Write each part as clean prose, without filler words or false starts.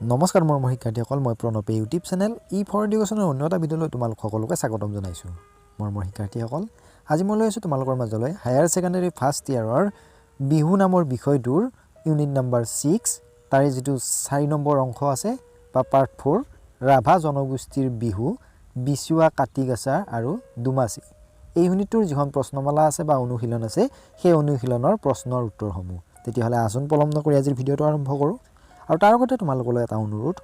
নমস্কাৰ মোৰ শিক্ষাৰ্থীসকল, মই প্ৰণৱে ইউটিউব চেনেল ফৰ এডুকেশ্যনৰ অন্য এটা ভিডিঅ'লৈ তোমালোক সকলোকে স্বাগতম জনাইছোঁ। মোৰ শিক্ষাৰ্থীসকল, আজি মই লৈ আছোঁ তোমালোকৰ মাজলৈ হায়াৰ ছেকেণ্ডেৰী ফাৰ্ষ্ট ইয়াৰৰ বিহু নামৰ বিষয়টোৰ ইউনিট নম্বৰ 6 তাৰে যিটো 4 নম্বৰ অংশ আছে বা পাৰ্ট 4 ৰাভা জনগোষ্ঠীৰ বিহু বিচুৱা, কাটিগাছা আৰু দুমাচি। এই ইউনিটটোৰ যিখন প্ৰশ্নমালা আছে বা অনুশীলন আছে সেই অনুশীলনৰ প্ৰশ্নৰ উত্তৰসমূহ। তেতিয়াহ'লে আচোন পলম নকৰি আজিৰ ভিডিঅ'টো আৰম্ভ কৰোঁ। আৰু তাৰ আগতে তোমালোকলৈ এটা অনুৰোধ,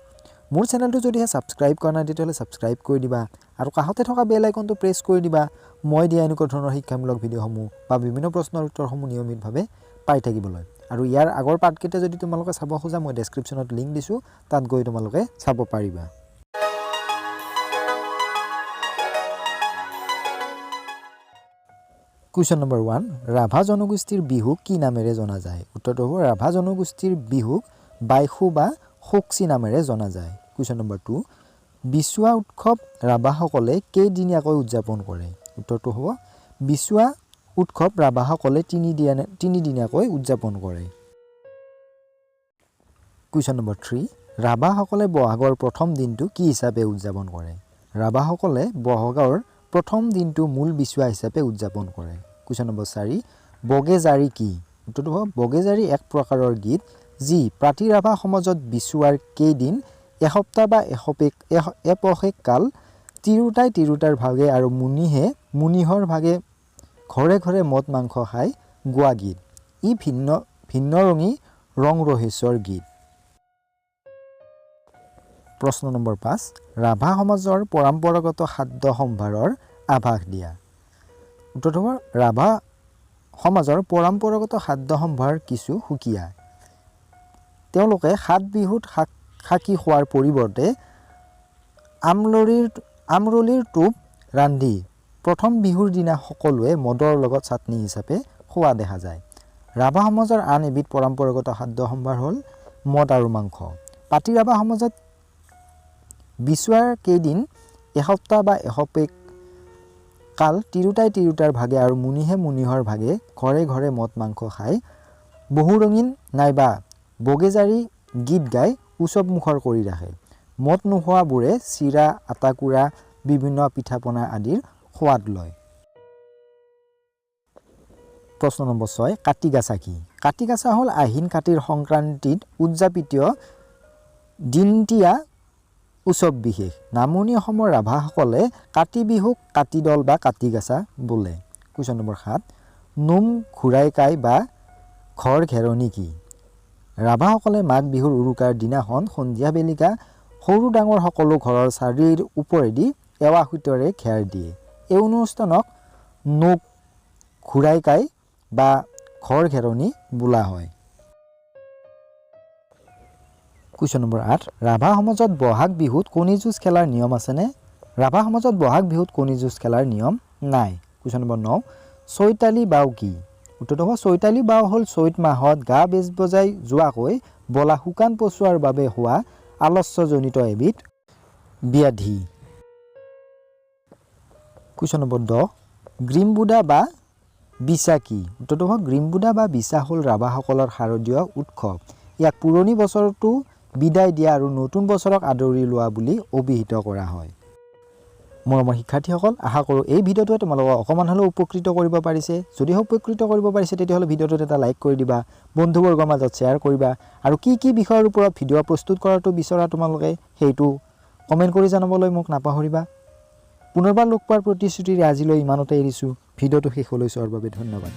মোৰ চেনেলটো যদিহে ছাবস্ক্ৰাইব কৰা নাই তেতিয়াহ'লে ছাবস্ক্ৰাইব কৰি দিবা আৰু কাষতে থকা বেল আইকনটো প্ৰেছ কৰি দিবা। মই দিয়া এনেকুৱা ধৰণৰ শিক্ষামূলক ভিডিঅ'সমূহ বা বিভিন্ন প্ৰশ্নৰ উত্তৰসমূহ নিয়মিতভাৱে পাই থাকিবলৈ। আৰু ইয়াৰ আগৰ পাৰ্টকেইটা যদি তোমালোকে চাব খোজা মই ডেছক্ৰিপশ্যনত লিংক দিছোঁ, তাত গৈ তোমালোকে চাব পাৰিবা। কুৱেশ্যন নম্বৰ 1, ৰাভা জনগোষ্ঠীৰ বিহুক কি নামেৰে জনা যায়? উত্তৰটো হ'ব ৰাভা জনগোষ্ঠীৰ বিহুক বাইখু বা শোকচি নামেৰে জনা যায়। কুৱেশ্যন নম্বৰ 2, বিচুৱা উৎসৱ ৰাভাসকলে কেইদিনীয়াকৈ উদযাপন কৰে? উত্তৰটো হ'ব বিচুৱা উৎসৱ ৰাভাসকলে তিনিদিনীয়াকৈ উদযাপন কৰে। কুৱেশ্যন নম্বৰ 3, ৰাভাসকলে বহাগৰ প্ৰথম দিনটো কি হিচাপে উদযাপন কৰে? ৰাভাসকলে বহাগৰ প্ৰথম দিনটো মূল বিচুৱা হিচাপে উদযাপন কৰে। কুৱেশ্যন নম্বৰ 4, বগেজাৰি কি? উত্তৰটো হ'ব বগেজাৰি এক প্ৰকাৰৰ গীত যি প্ৰাতি ৰাভা সমাজত বিচুৱাৰ কেইদিন এসপ্তাহ বা এপষেক কাল তিৰোতাৰ ভাগে আৰু মুনিহৰ ভাগে ঘৰে ঘৰে মদ মাংস খাই গোৱা গীত। ই ভিন্ন ৰঙী ৰং ৰহস্যৰ গীত। প্ৰশ্ন নম্বৰ 5, ৰাভা সমাজৰ পৰম্পৰাগত খাদ্য সম্ভাৰৰ আভাস দিয়া। উত্তৰটো হ'ব ৰাভা সমাজৰ পৰম্পৰাগত খাদ্য সম্ভাৰ কিছু সুকীয়া। তেওঁলোকে 7 বিহুত শাকী খোৱাৰ পৰিৱৰ্তে আমৰলিৰ টোপ ৰান্ধি প্ৰথম বিহুৰ দিনা সকলোৱে মদৰ লগত চাটনি হিচাপে খোৱা দেখা যায়। ৰাভা সমাজৰ আন এবিধ পৰম্পৰাগত খাদ্য সম্ভাৰ হ'ল মদ আৰু মাংস। পাতি ৰাভা সমাজত বিচুৱাৰ কেইদিন এসপ্তাহ বা এসপ্তাহ কাল তিৰোতাৰ ভাগে আৰু মুনিহৰ ভাগে ঘৰে ঘৰে মদ মাংস খাই বহু ৰঙীন নাইবা বগেজাৰি গীত গাই উৎসৱ মুখৰ কৰি ৰাখে। মদ নোখোৱাবোৰে চিৰা, আটাকুৰা, বিভিন্ন পিঠা পনা আদিৰ সোৱাদ লয়। প্ৰশ্ন নম্বৰ 6, কাটিগাছা কি? কাটিগাছা হ'ল আহিন কাতিৰ সংক্ৰান্তিত উদযাপিত দিনতীয়া উৎসৱ বিশেষ। নামনি অসমৰ ৰাভাসকলে কাতি বিহুক কাতিদল বা কাটিগাছা বোলে। কুৱেশ্যন নম্বৰ 7, নোম ঘূৰাইকাই বা ঘৰ ঘেৰণি কি? ৰাভাসকলে মাঘ বিহুৰ উৰুকাৰ দিনাখন সন্ধিয়া বেলিকা সৰু ডাঙৰ সকলো ঘৰৰ চাৰিৰ ওপৰেদি এৱা সূতেৰে ঘেৰ দিয়ে। এই অনুষ্ঠানক নোক ঘূৰাইকাই বা ঘৰ ঘেৰণি বোলা হয়। কুৱেশ্যন নম্বৰ 8, ৰাভা সমাজত বহাগ বিহুত কণী যুঁজ খেলাৰ নিয়ম আছেনে? ৰাভা সমাজত বহাগ বিহুত কণী যুঁজ খেলাৰ নিয়ম নাই। কুৱেশ্যন নম্বৰ 9, চৈতালি বাও কি? উত্তৰটো হ'ব চৈতালি বাও হ'ল চৈত মাহত গা বেজ বজাই যোৱাকৈ বলা শুকান পচোৱাৰ বাবে হোৱা আলস্যজনিত এবিধ ব্যাধি। কুৱেশ্যন নম্বৰ 10, গ্ৰীমবুঢ়া বা বিচা কি? উত্তৰটো হ'ব গ্ৰীমবুঢ়া বা বিচা হ'ল ৰাভাসকলৰ শাৰদীয় উৎসৱ। ইয়াক পুৰণি বছৰটো বিদায় দিয়া আৰু নতুন বছৰক আদৰি লোৱা বুলি অভিহিত কৰা হয়। মৰমৰ শিক্ষাৰ্থীসকল, আশা কৰোঁ এই ভিডিঅ'টোৱে তোমালোকক অকণমান হ'লেও উপকৃত কৰিব পাৰিছে। যদিহে উপকৃত কৰিব পাৰিছে তেতিয়াহ'লে ভিডিঅ'টোত এটা লাইক কৰি দিবা, বন্ধুবৰ্গৰ মাজত শ্বেয়াৰ কৰিবা আৰু কি বিষয়ৰ ওপৰত ভিডিঅ' প্ৰস্তুত কৰাটো বিচৰা তোমালোকে সেইটো কমেণ্ট কৰি জনাবলৈ মোক নাপাহৰিবা। পুনৰবাৰ লগ পোৱাৰ প্ৰতিশ্ৰুতিৰে আজিলৈ ইমানতে এৰিছোঁ। ভিডিঅ'টো শেষলৈ চোৱাৰ বাবে ধন্যবাদ।